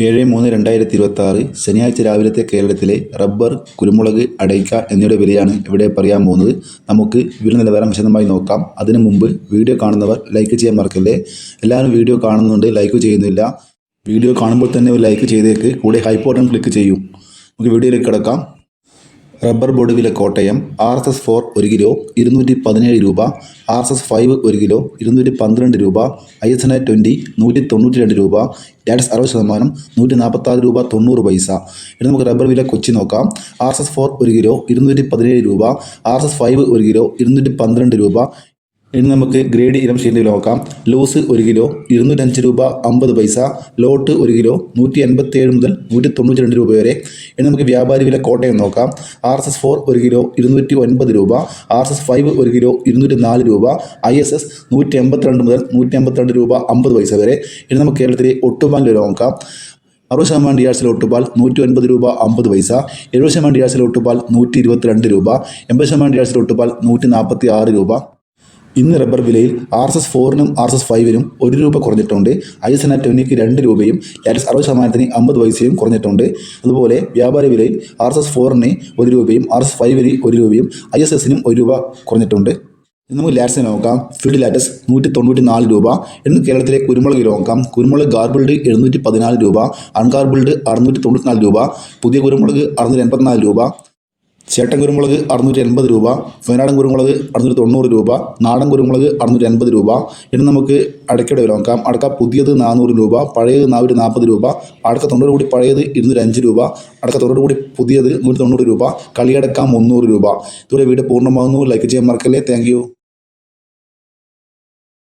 7/3/2026 ശനിയാഴ്ച രാവിലത്തെ കേരളത്തിലെ റബ്ബർ, കുരുമുളക്, അടയ്ക്ക എന്നിവയുടെ വിലയാണ് ഇവിടെ പറയാൻ പോകുന്നത്. നമുക്ക് വില നിലവാരം വിശദമായി നോക്കാം. അതിനു മുമ്പ് വീഡിയോ കാണുന്നവർ ലൈക്ക് ചെയ്യാൻ മറക്കല്ലേ. എല്ലാവരും വീഡിയോ കാണുന്നുണ്ട്, ലൈക്ക് ചെയ്യുന്നില്ല. വീഡിയോ കാണുമ്പോൾ തന്നെ ഒരു ലൈക്ക് ചെയ്തേക്ക്, കൂടെ ഹൈ ബട്ടൺ ക്ലിക്ക് ചെയ്യൂ. നമുക്ക് വീഡിയോയിലേക്ക് കിടക്കാം. റബ്ബർ ബോർഡ് വില കോട്ടയം RSS-4 1 കിലോ 217 രൂപ, RSS-5 1 കിലോ 212 രൂപ, ISNA-20 192 രൂപ, ടാക്സ് 60%, 146 രൂപ 90 പൈസ. ഇനി നമുക്ക് റബ്ബർ വില കൊച്ചി നോക്കാം. RSS-4 1 കിലോ 217 രൂപ, RSS-5 1 കിലോ 212 രൂപ. ഇനി നമുക്ക് ഗ്രേഡ് ഇനം ഷീറ്റിൽ നോക്കാം. ലൂസ് 1 കിലോ 205 രൂപ 50 പൈസ, ലോട്ട് 1 കിലോ 187 മുതൽ 192 രൂപ വരെ. ഇനി നമുക്ക് വ്യാപാരി വില കോട്ടയം നോക്കാം. RSS-4 1 കിലോ 209 രൂപ, RSS-5 1 കിലോ 204 രൂപ, ISS 182 മുതൽ 182 രൂപ 50 പൈസ വരെ. ഇനി നമുക്ക് കേരളത്തിലെ ഒട്ടുപാൽ വില നോക്കാം. 60% ഡിയാസിലെ ഒട്ടുപാൽ 109 രൂപ 50 പൈസ, 70% ഡിയാസിലെ ഒട്ടുപാൽ 122 രൂപ, 80% ഡിയാസിലെ ഒട്ടുപാൽ 146 രൂപ. ഇന്ന് റബ്ബർ വിലയിൽ RSS-4നും RSS-5നും 1 രൂപ കുറഞ്ഞിട്ടുണ്ട്. ISNA-20ക്ക് 2 രൂപയും ടാക്സ് 60%ന് 50 പൈസയും കുറഞ്ഞിട്ടുണ്ട്. അതുപോലെ വ്യാപാര വിലയിൽ RSS-4ന് 1 രൂപയും RSS-5ന് 1 രൂപയും ISSനും 1 രൂപ കുറഞ്ഞിട്ടുണ്ട്. ഇന്ന് നമുക്ക് ലാറ്റ്സിനെ നോക്കാം. ഫീൽഡ് ലാറ്റസ് 194 രൂപ. ഇന്ന് കേരളത്തിലെ കുരുമുളക് നോക്കാം. കുരുമുളക് ഗാർബിൾഡ് 714 രൂപ, അൺഗാർബിൾഡ് 694 രൂപ, പുതിയ കുരുമുളക് 684 രൂപ, ചേട്ടൻ കുരുമുളക് 680 രൂപ, വയനാടൻ കുരുമുളക് 690 രൂപ, നാടൻ കുരുമുളക് 680 രൂപ. ഇനി നമുക്ക് അടയ്ക്കയുടെ വില നോക്കാം. അടക്ക പുതിയത് 400 രൂപ, പഴയത് 440 രൂപ, അടക്ക 90 കൂടി പഴയത് 205 രൂപ, അടക്ക 90 കൂടി പുതിയത് 190 രൂപ, കളിയടക്ക 300 രൂപ. ഇതോടെ വീഡിയോ പൂർണ്ണമാകുന്നു. ലൈക്ക് ചെയ്യാൻ മറക്കല്ലേ. Thank you.